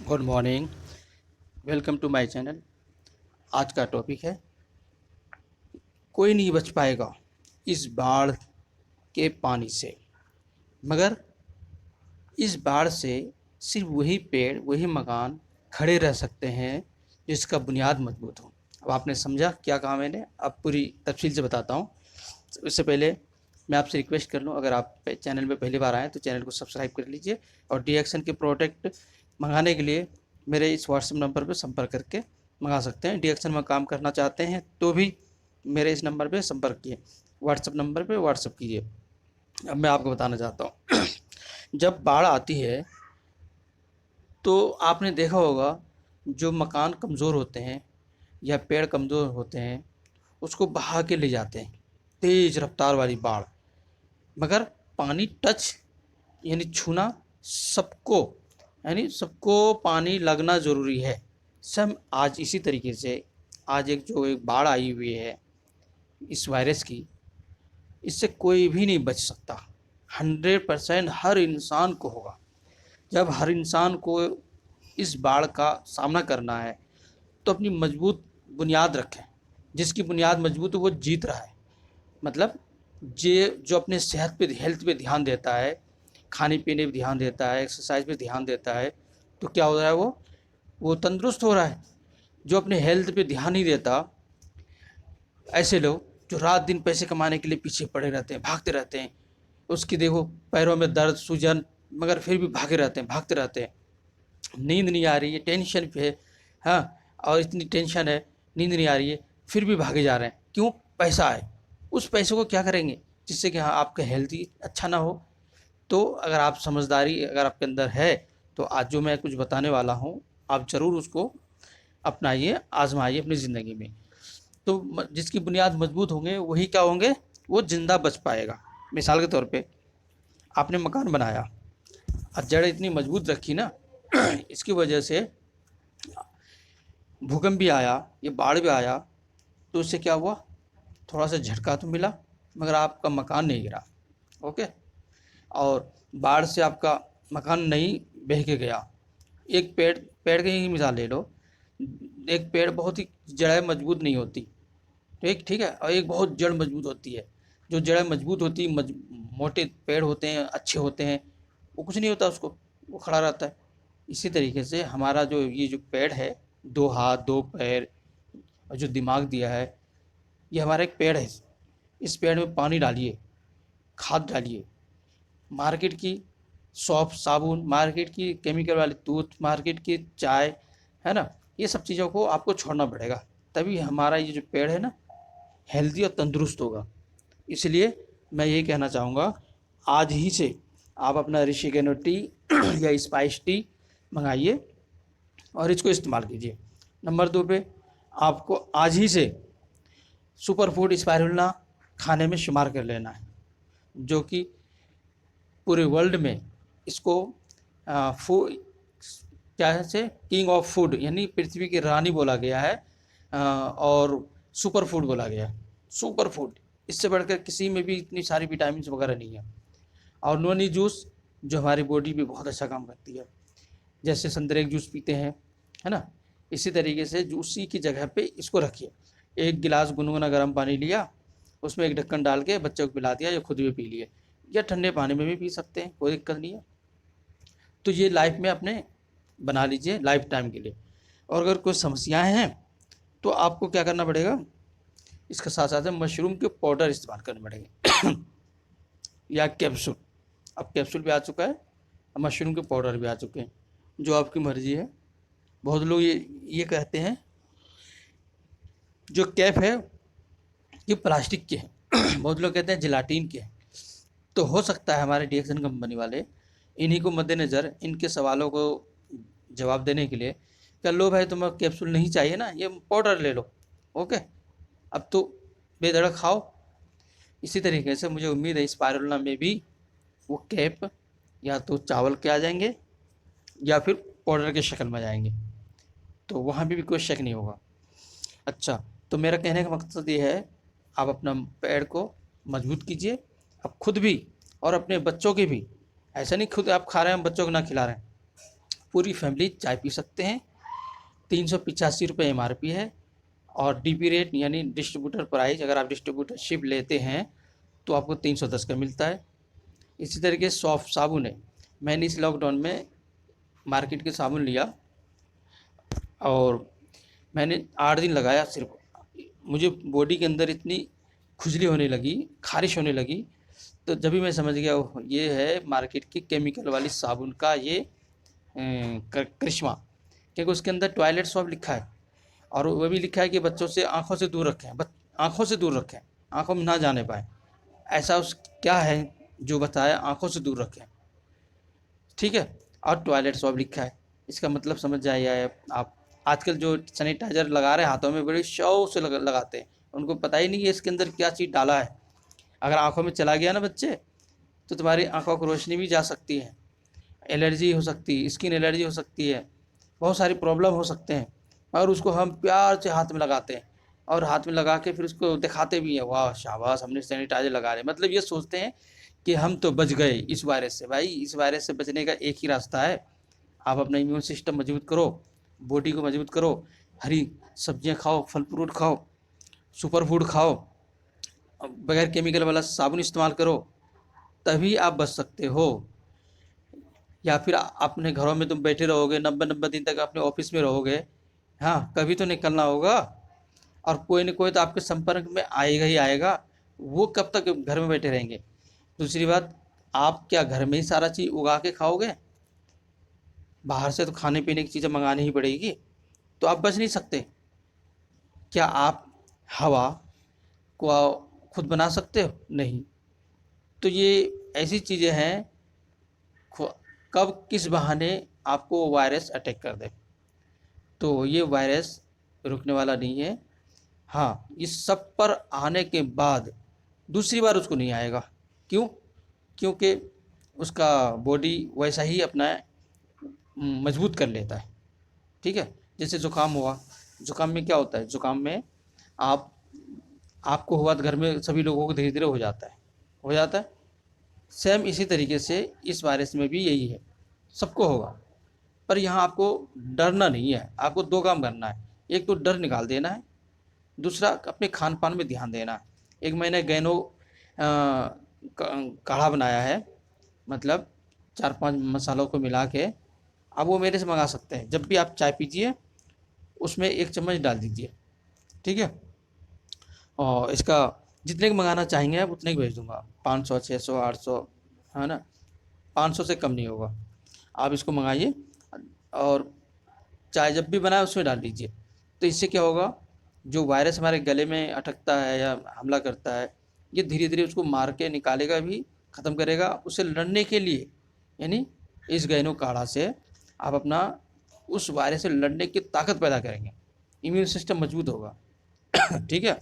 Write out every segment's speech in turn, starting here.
Good morning. Welcome to my channel. आज का topic है कोई नहीं बच पाएगा इस बाढ़ के पानी से, मगर इस बाढ़ से सिर्फ वही पेड़ वही मकान खड़े रह सकते हैं जिसका बुनियाद मजबूत हो। अब आपने समझा क्या कहा मैंने, अब पूरी तफसील से बताता हूँ। इससे पहले मैं आपसे रिक्वेस्ट कर लूँ, अगर आप चैनल में पहली बार आएँ तो चैनल को सब्सक्राइब कर लीजिए और डीएक्शन के प्रोडक्ट मंगाने के लिए मेरे इस व्हाट्सएप नंबर पर संपर्क करके मंगा सकते हैं। डीएक्शन में काम करना चाहते हैं तो भी मेरे इस नंबर पर संपर्क किए, व्हाट्सएप नंबर पर व्हाट्सएप कीजिए। अब मैं आपको बताना चाहता हूँ जब बाढ़ आती है तो आपने देखा होगा जो मकान कमज़ोर होते हैं या पेड़ कमज़ोर होते हैं उसको बहा के ले जाते हैं, तेज़ रफ्तार वाली बाढ़। मगर पानी टच यानी छूना सबको, यानी सबको पानी लगना ज़रूरी है। सब आज इसी तरीके से आज एक बाढ़ आई हुई है इस वायरस की, इससे कोई भी नहीं बच सकता। 100% हर इंसान को होगा। जब हर इंसान को इस बाढ़ का सामना करना है तो अपनी मजबूत बुनियाद रखें। जिसकी बुनियाद मजबूत है वो जीत रहा है। मतलब जे जो अपने सेहत पे हेल्थ पे ध्यान देता है, खाने पीने पे ध्यान देता है, एक्सरसाइज पे ध्यान देता है, तो क्या हो रहा है, वो तंदुरुस्त हो रहा है। जो अपने हेल्थ पे ध्यान नहीं देता, ऐसे लोग जो रात दिन पैसे कमाने के लिए पीछे पड़े रहते हैं, भागते रहते हैं, उसकी देखो पैरों में दर्द सूजन, मगर फिर भी भागे रहते हैं, भागते रहते हैं। नींद नहीं आ रही है, टेंशन पे है, हाँ, और इतनी टेंशन है, नींद नहीं आ रही है, फिर भी भागे जा रहे हैं। क्यों? पैसा है। उस पैसे को क्या करेंगे जिससे कि हाँ आपका हेल्थ अच्छा ना हो। तो अगर आप समझदारी अगर आपके अंदर है तो आज जो मैं कुछ बताने वाला हूँ आप ज़रूर उसको अपनाइए, आजमाइए अपनी ज़िंदगी में। तो जिसकी बुनियाद मजबूत होंगे वही क्या होंगे, वो ज़िंदा बच पाएगा। मिसाल के तौर पे आपने मकान बनाया और जड़ इतनी मजबूत रखी ना इसकी वजह से भूकंप भी आया, ये बाढ़ भी आया, तो उससे क्या हुआ, थोड़ा सा झटका तो मिला मगर आपका मकान नहीं गिरा। ओके। और बाढ़ से आपका मकान नहीं बह के गया। एक पेड़ पेड़ की ही मिसाल ले लो। एक पेड़ बहुत ही जड़ें मजबूत नहीं होती, ठीक ठीक है, और एक बहुत जड़ मजबूत होती है। जो जड़ें मजबूत होती मोटे पेड़ होते हैं, अच्छे होते हैं, वो कुछ नहीं होता उसको, वो खड़ा रहता है। इसी तरीके से हमारा जो ये जो पेड़ है, दो हाथ दो पैर और जो दिमाग दिया है, ये हमारा एक पेड़ है। इस पेड़ में पानी डालिए, खाद डालिए। मार्केट की सॉफ्ट साबुन, मार्केट की केमिकल वाली दूध, मार्केट की चाय, है ना, ये सब चीज़ों को आपको छोड़ना पड़ेगा। तभी हमारा ये जो पेड़ है ना हेल्दी और तंदुरुस्त होगा। इसलिए मैं यही कहना चाहूँगा, आज ही से आप अपना ऋषिकेनो टी या स्पाइस टी मंगाइए और इसको इस्तेमाल कीजिए। नंबर 2 पे आपको आज ही से सुपर फूड स्पाइरुलिना खाने में शुमार कर लेना है, जो कि पूरे वर्ल्ड में इसको फूड क्या है से किंग ऑफ फूड यानी पृथ्वी की रानी बोला गया है, और सुपर फूड बोला गया है। सुपर फूड, इससे बढ़कर किसी में भी इतनी सारी विटामिन वगैरह नहीं है। और नोनी जूस जो हमारी बॉडी पे बहुत अच्छा काम करती है, जैसे संतरे का जूस पीते हैं, है ना, इसी तरीके से जूसी की जगह पे इसको रखिए। एक गिलास गुनगुना गर्म पानी लिया, उसमें एक ढक्कन डाल के बच्चे को पिला दिया या खुद भी पी लिए, या ठंडे पानी में भी पी सकते हैं, कोई दिक्कत नहीं है। तो ये लाइफ में अपने बना लीजिए लाइफ टाइम के लिए। और अगर कोई समस्याएं हैं तो आपको क्या करना पड़ेगा, इसके साथ साथ मशरूम के पाउडर इस्तेमाल करने पड़ेंगे या कैप्सूल। अब कैप्सूल भी आ चुका है, अब मशरूम के पाउडर भी आ चुके हैं, जो आपकी मर्ज़ी है। बहुत लोग ये कहते हैं जो कैप है ये प्लास्टिक के हैं बहुत लोग कहते हैं जिलाटीन के हैं। तो हो सकता है हमारे डीएक्सन कंपनी वाले इन्हीं को मद्देनज़र इनके सवालों को जवाब देने के लिए क्या, लो भाई तुम्हें कैप्सूल नहीं चाहिए ना, ये पाउडर ले लो। ओके, अब तो बेधड़क खाओ। इसी तरीके से मुझे उम्मीद है स्पाइरुलिना में भी वो कैप या तो चावल के आ जाएंगे या फिर पाउडर के शक्ल में आ जाएंगे, तो वहाँ भी कोई शक नहीं होगा। अच्छा, तो मेरा कहने का मकसद ये है, आप अपना पेड़ को मजबूत कीजिए, आप खुद भी और अपने बच्चों के भी। ऐसा नहीं खुद आप खा रहे हैं बच्चों को ना खिला रहे हैं, पूरी फैमिली चाय पी सकते हैं। 385 रुपये MRP है और DP रेट यानी डिस्ट्रीब्यूटर प्राइस, अगर आप डिस्ट्रीब्यूटरशिप लेते हैं तो आपको 310 का मिलता है। इसी तरीके सॉफ्ट साबुन है। मैंने इस लॉकडाउन में मार्केट के साबुन लिया और मैंने 8 दिन लगाया सिर्फ। मुझे बॉडी के अंदर इतनी खुजली होने लगी, खारिश होने लगी, तो जब भी मैं समझ गया ओह, ये है मार्केट की केमिकल वाली साबुन का ये करिश्मा। क्योंकि उसके अंदर टॉयलेट सॉप लिखा है और वो भी लिखा है कि बच्चों से आँखों से दूर रखें, आँखों से दूर रखें, आँखों में ना जाने पाए। ऐसा उस क्या है जो बताया आँखों से दूर रखें, ठीक है। और टॉयलेट सॉप लिखा है, इसका मतलब समझ जाइए आप। आजकल जो सैनिटाइज़र लगा रहे हैं हाथों में, बड़े शौक से लगाते हैं, उनको पता ही नहीं है इसके अंदर क्या चीज़ डाला है। अगर आँखों में चला गया ना बच्चे, तो तुम्हारी आँखों की रोशनी भी जा सकती है, एलर्जी हो सकती है, स्किन एलर्जी हो सकती है, बहुत सारी प्रॉब्लम हो सकते हैं। और उसको हम प्यार से हाथ में लगाते हैं और हाथ में लगा के फिर उसको दिखाते भी हैं, वाह शाबाश हमने सैनिटाइज़र लगा रहे। मतलब ये सोचते हैं कि हम तो बच गए इस वायरस से। भाई इस वायरस से बचने का एक ही रास्ता है, आप अपना इम्यून सिस्टम मजबूत करो, बॉडी को मजबूत करो, हरी सब्जियां खाओ, फल फ्रूट खाओ, सुपर फूड खाओ, बगैर केमिकल वाला साबुन इस्तेमाल करो, तभी आप बच सकते हो। या फिर अपने घरों में तुम बैठे रहोगे 90 दिन तक, अपने ऑफिस में रहोगे, हाँ कभी तो निकलना होगा और कोई न कोई तो आपके संपर्क में आएगा ही आएगा। वो कब तक घर में बैठे रहेंगे। दूसरी बात, आप क्या घर में ही सारा चीज़ उगा के खाओगे? बाहर से तो खाने पीने की चीज़ें मंगानी ही पड़ेगी, तो आप बच नहीं सकते। क्या आप हवा को खुद बना सकते हो? नहीं। तो ये ऐसी चीज़ें हैं, कब किस बहाने आपको वायरस अटैक कर दे, तो ये वायरस रुकने वाला नहीं है। हाँ, इस सब पर आने के बाद दूसरी बार उसको नहीं आएगा। क्यों? क्योंकि उसका बॉडी वैसा ही अपना मजबूत कर लेता है, ठीक है। जैसे ज़ुकाम हुआ, ज़ुकाम में क्या होता है, ज़ुकाम में आप आपको हुआ तो घर में सभी लोगों को धीरे धीरे हो जाता है। सेम इसी तरीके से इस वायरस में भी यही है, सबको होगा। पर यहाँ आपको डरना नहीं है, आपको 2 काम करना है। एक तो डर निकाल देना है, दूसरा अपने खान पान में ध्यान देना है। एक मैंने गैनो काढ़ा बनाया है, मतलब 4-5 मसालों को मिला के, आप वो मेरे से मंगा सकते हैं। जब भी आप चाय पीजिए उसमें 1 चम्मच डाल दीजिए, ठीक है। और इसका जितने का मंगाना चाहेंगे आप उतने की भेज दूंगा, 500 600 800, है ना, 500 से कम नहीं होगा। आप इसको मंगाइए और चाय जब भी बनाए उसमें डाल दीजिए। तो इससे क्या होगा, जो वायरस हमारे गले में अटकता है या हमला करता है, ये धीरे धीरे उसको मार के निकालेगा भी, ख़त्म करेगा। उससे लड़ने के लिए यानी इस गैनो काढ़ा से आप अपना उस वायरस से लड़ने की ताकत पैदा करेंगे, इम्यून सिस्टम मजबूत होगा ठीक है।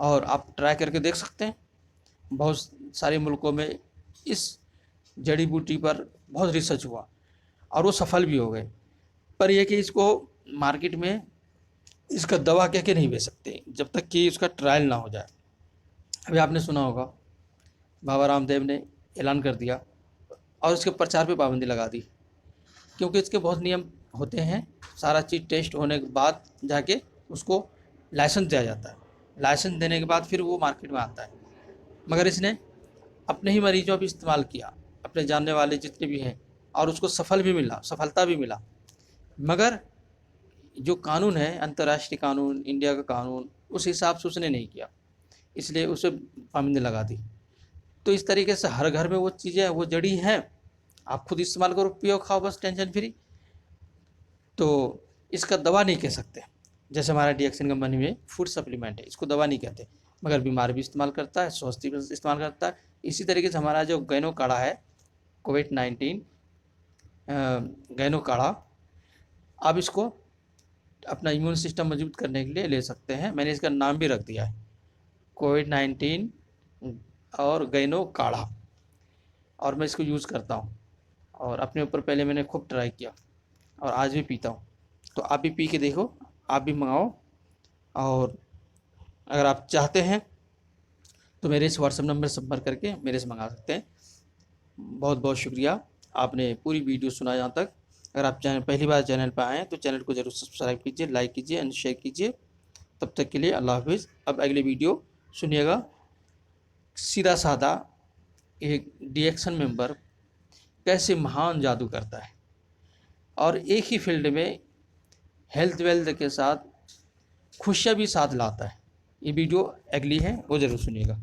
और आप ट्राई करके देख सकते हैं। बहुत सारे मुल्कों में इस जड़ी बूटी पर बहुत रिसर्च हुआ और वो सफल भी हो गए। पर यह कि इसको मार्केट में इसका दवा कह के नहीं बेच सकते जब तक कि उसका ट्रायल ना हो जाए। अभी आपने सुना होगा बाबा रामदेव ने ऐलान कर दिया और उसके प्रचार पे पाबंदी लगा दी, क्योंकि इसके बहुत नियम होते हैं। सारा चीज़ टेस्ट होने के बाद जाके उसको लाइसेंस दिया जाता है, लाइसेंस देने के बाद फिर वो मार्केट में आता है। मगर इसने अपने ही मरीजों पर इस्तेमाल किया, अपने जानने वाले जितने भी हैं, और उसको सफलता भी मिला। मगर जो कानून है, अंतर्राष्ट्रीय कानून, इंडिया का कानून, उस हिसाब से उसने नहीं किया, इसलिए उसे पाबंदी लगा दी। तो इस तरीके से हर घर में वो चीज़ें वो जड़ी हैं, आप खुद इस्तेमाल करो, पियो, खाओ, बस टेंशन फ्री। तो इसका दवा नहीं कह सकते। जैसे हमारा डिएक्सन कंपनी में फूड सप्लीमेंट है, इसको दवा नहीं कहते, मगर बीमार भी इस्तेमाल करता है, स्वस्थ भी इस्तेमाल करता है। इसी तरीके से हमारा जो गैनो काढ़ा है, कोविड-19 गैनो काढ़ा, आप इसको अपना इम्यून सिस्टम मजबूत करने के लिए ले सकते हैं। मैंने इसका नाम भी रख दिया है, कोविड-19 और गैनो काढ़ा, और मैं इसको यूज़ करता हूँ और अपने ऊपर पहले मैंने खूब ट्राई किया और आज भी पीता हूँ। तो आप भी पी के देखो, आप भी मंगाओ, और अगर आप चाहते हैं तो मेरे इस व्हाट्सएप नंबर से संपर्क करके मेरे से मंगा सकते हैं। बहुत बहुत शुक्रिया, आपने पूरी वीडियो सुना यहाँ तक। अगर आप चैनल पहली बार चैनल पर आएँ तो चैनल को ज़रूर सब्सक्राइब कीजिए, लाइक कीजिए एंड शेयर कीजिए। तब तक के लिए अल्लाह हाफिज़। अब अगली वीडियो सुनिएगा। सीधा साधा एक डीएक्शन मेंबर कैसे महान जादू करता है और एक ही फील्ड में हेल्थ वेल्थ के साथ खुशियाँ भी साथ लाता है। ये वीडियो अगली है, वो ज़रूर सुनिएगा।